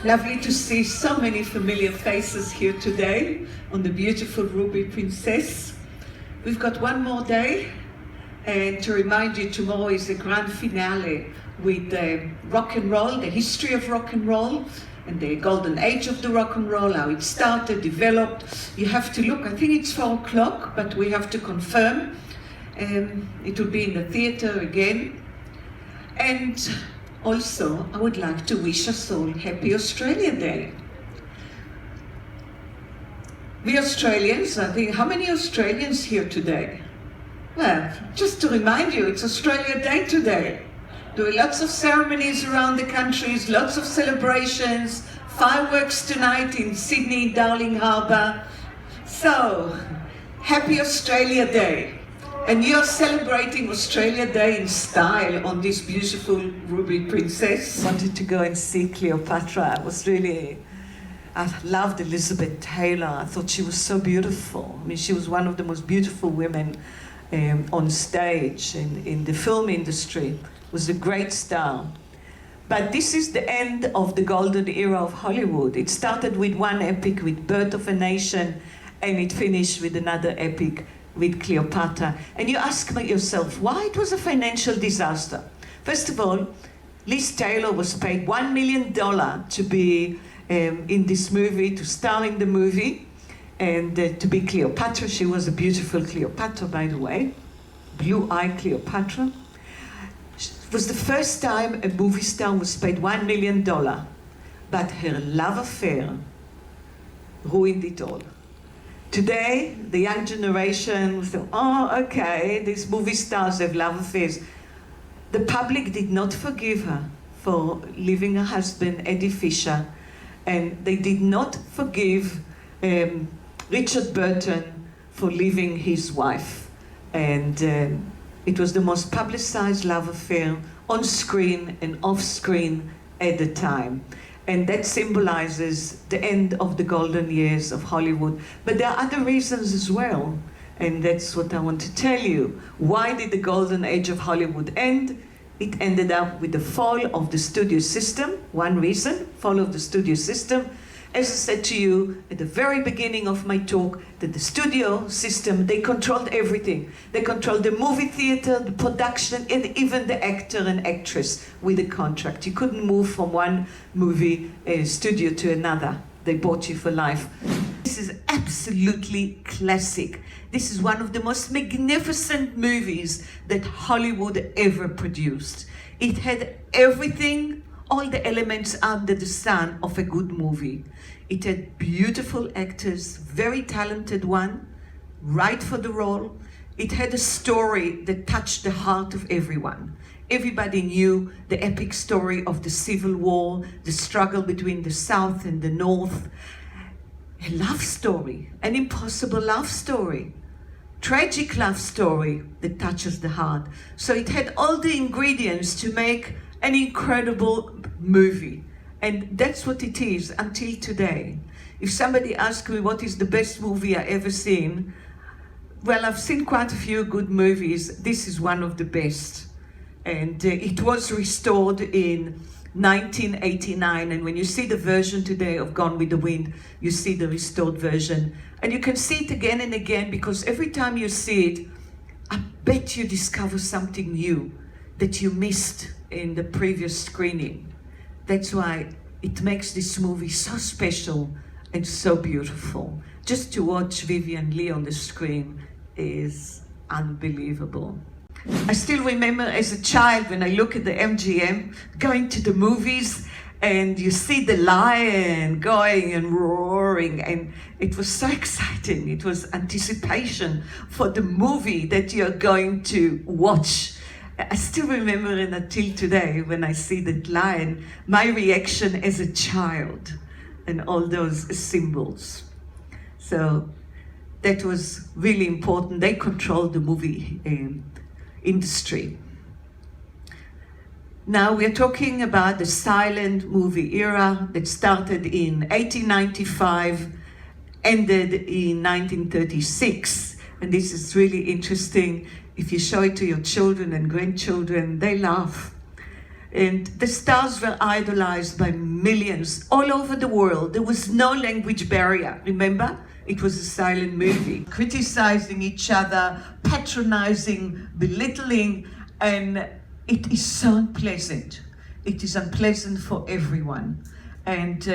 Lovely to see so many familiar faces here today on the beautiful Ruby Princess. We've got one more day, and to remind you, tomorrow is the grand finale with rock and roll, the history of rock and roll, and the golden age of the rock and roll, how it started, developed. You have to look, I think it's 4 o'clock, but we have to confirm. It will be in the theatre again. And also, I would like to wish us all Happy Australia Day. We Australians, I think, how many Australians here today? Well, just to remind you, it's Australia Day today. There are lots of ceremonies around the countries, lots of celebrations, fireworks tonight in Sydney, Darling Harbour. So, Happy Australia Day. And you're celebrating Australia Day in style on this beautiful Ruby Princess. Wanted to go and see Cleopatra. I loved Elizabeth Taylor. I thought she was so beautiful. I mean, she was one of the most beautiful women on stage in the film industry. Was a great star. But this is the end of the golden era of Hollywood. It started with one epic with Birth of a Nation, and it finished with another epic with Cleopatra. And you ask yourself, why it was a financial disaster? First of all, Liz Taylor was paid $1 million to be in this movie, to star in the movie, and to be Cleopatra. She was a beautiful Cleopatra, by the way, blue-eyed Cleopatra. It was the first time a movie star was paid $1 million, but her love affair ruined it all. Today, the young generation say, oh, okay, these movie stars have love affairs. The public did not forgive her for leaving her husband, Eddie Fisher, and they did not forgive Richard Burton for leaving his wife. And it was the most publicized love affair on screen and off screen at the time. And that symbolizes the end of the golden years of Hollywood. But there are other reasons as well. And that's what I want to tell you. Why did the golden age of Hollywood end? It ended up with the fall of the studio system. One reason, fall of the studio system. As I said to you at the very beginning of my talk, that the studio system, they controlled everything. They controlled the movie theater, the production, and even the actor and actress with a contract. You couldn't move from one movie studio to another. They bought you for life. This is absolutely classic. This is one of the most magnificent movies that Hollywood ever produced. It had everything, all the elements under the sun of a good movie. It had beautiful actors, very talented one, right for the role. It had a story that touched the heart of everyone. Everybody knew the epic story of the Civil War, the struggle between the South and the North. A love story, an impossible love story, tragic love story that touches the heart. So it had all the ingredients to make an incredible movie. And that's what it is until today. If somebody asks me what is the best movie I ever seen, well, I've seen quite a few good movies. This is one of the best. And it was restored in 1989. And when you see the version today of Gone with the Wind, you see the restored version. And you can see it again and again, because every time you see it, I bet you discover something new that you missed in the previous screening. That's why it makes this movie so special and so beautiful. Just to watch Vivian Leigh on the screen is unbelievable. I still remember as a child when I look at the MGM, going to the movies, and you see the lion going and roaring, and it was so exciting. It was anticipation for the movie that you're going to watch. I still remember it until today when I see that lion, my reaction as a child and all those symbols. So that was really important. They controlled the movie industry. Now we're talking about the silent movie era that started in 1895, ended in 1936. And this is really interesting. If you show it to your children and grandchildren, they laugh. And the stars were idolized by millions all over the world. There was no language barrier, remember? It was a silent movie. Criticizing each other, patronizing, belittling, and it is so unpleasant. It is unpleasant for everyone. And,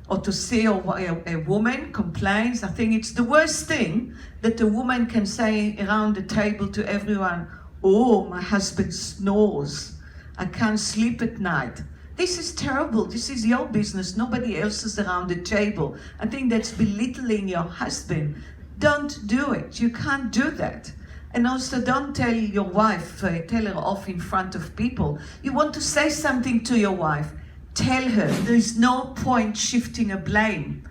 or to see a woman complains, I think it's the worst thing that a woman can say around the table to everyone, "Oh, my husband snores. I can't sleep at night." This is terrible. This is your business. Nobody else is around the table. I think that's belittling your husband. Don't do it. You can't do that. And also don't tell your wife, tell her off in front of people. You want to say something to your wife, tell her. There is no point shifting a blame.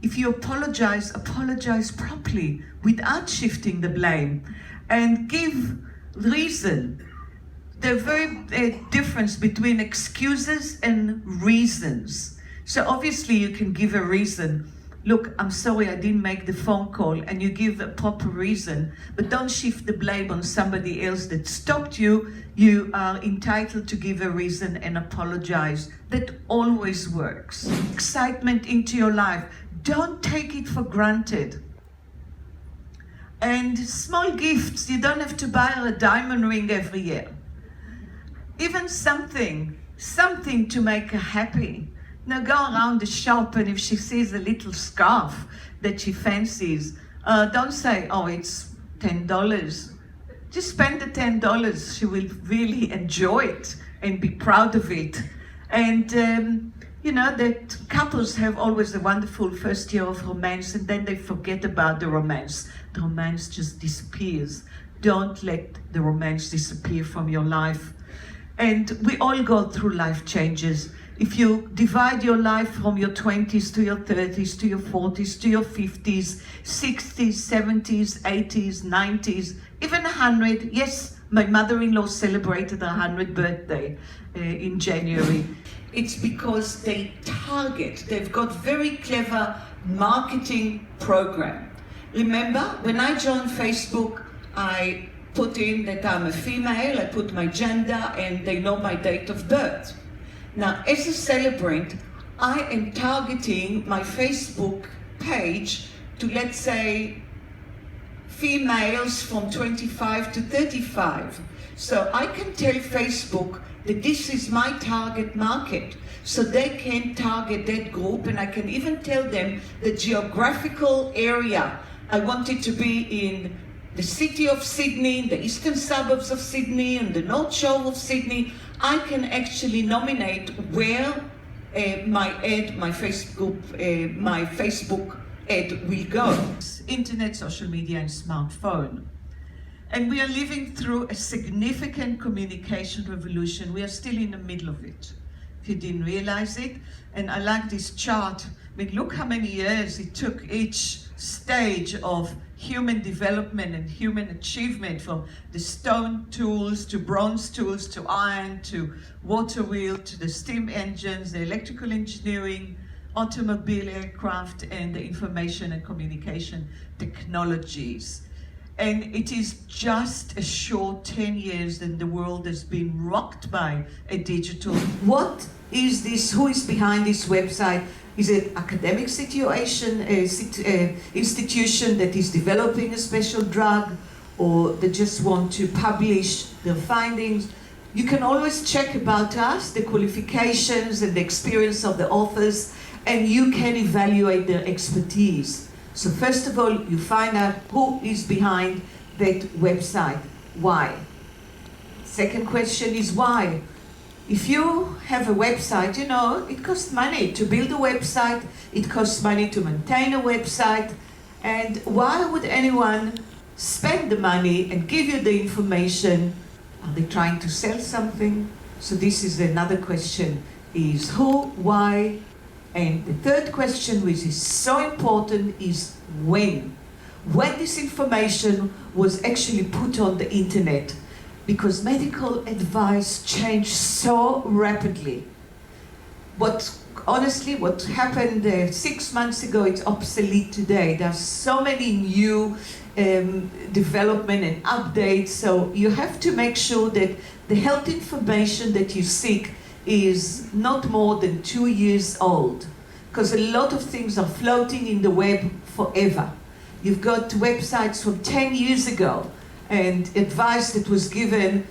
If you apologize properly without shifting the blame, and give reason. The very difference between excuses and reasons. So obviously you can give a reason. Look, I'm sorry I didn't make the phone call, and you give a proper reason, but don't shift the blame on somebody else that stopped you. You are entitled to give a reason and apologize. That always works. Excitement into your life. Don't take it for granted. And small gifts, you don't have to buy her a diamond ring every year. Even something to make her happy. Now go around the shop, and if she sees a little scarf that she fancies, don't say, "Oh, it's $10. Just spend the $10. She will really enjoy it and be proud of it. And that couples have always a wonderful first year of romance, and then they forget about the romance. The romance just disappears. Don't let the romance disappear from your life. And we all go through life changes. If you divide your life from your 20s to your 30s, to your 40s, to your 50s, 60s, 70s, 80s, 90s, even 100. Yes, my mother-in-law celebrated her 100th birthday in January. It's because they've got very clever marketing program. Remember, when I joined Facebook, I put in that I'm a female, I put my gender, and they know my date of birth. Now, as a celebrant, I am targeting my Facebook page to, let's say, females from 25 to 35. So I can tell Facebook that this is my target market, so they can target that group, and I can even tell them the geographical area. I want it to be in the city of Sydney, the eastern suburbs of Sydney, and the North Shore of Sydney. I can actually nominate where my Facebook ad will go. Internet, social media, and smartphone. And we are living through a significant communication revolution. We are still in the middle of it, if you didn't realize it. And I like this chart. I mean, look how many years it took each stage of human development and human achievement, from the stone tools to bronze tools to iron to water wheel to the steam engines, the electrical engineering, automobile, aircraft, and the information and communication technologies. And it is just a short 10 years that the world has been rocked by a digital. What is this? Who is behind this website? Is it academic institution that is developing a special drug, or they just want to publish their findings? You can always check about us, the qualifications and the experience of the authors, and you can evaluate their expertise. So first of all, you find out who is behind that website. Why? Second question is why. If you have a website, it costs money to build a website, it costs money to maintain a website, and why would anyone spend the money and give you the information? Are they trying to sell something? So this is another question, is who, why, and the third question, which is so important, is when. When this information was actually put on the internet. Because medical advice changed so rapidly. Honestly, what happened 6 months ago, it's obsolete today. There are so many new development and updates. So you have to make sure that the health information that you seek is not more than 2 years old, because a lot of things are floating in the web forever. You've got websites from 10 years ago and advice that was given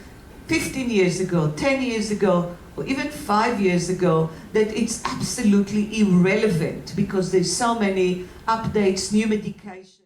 15 years ago, 10 years ago, or even 5 years ago, that it's absolutely irrelevant because there's so many updates, new medication.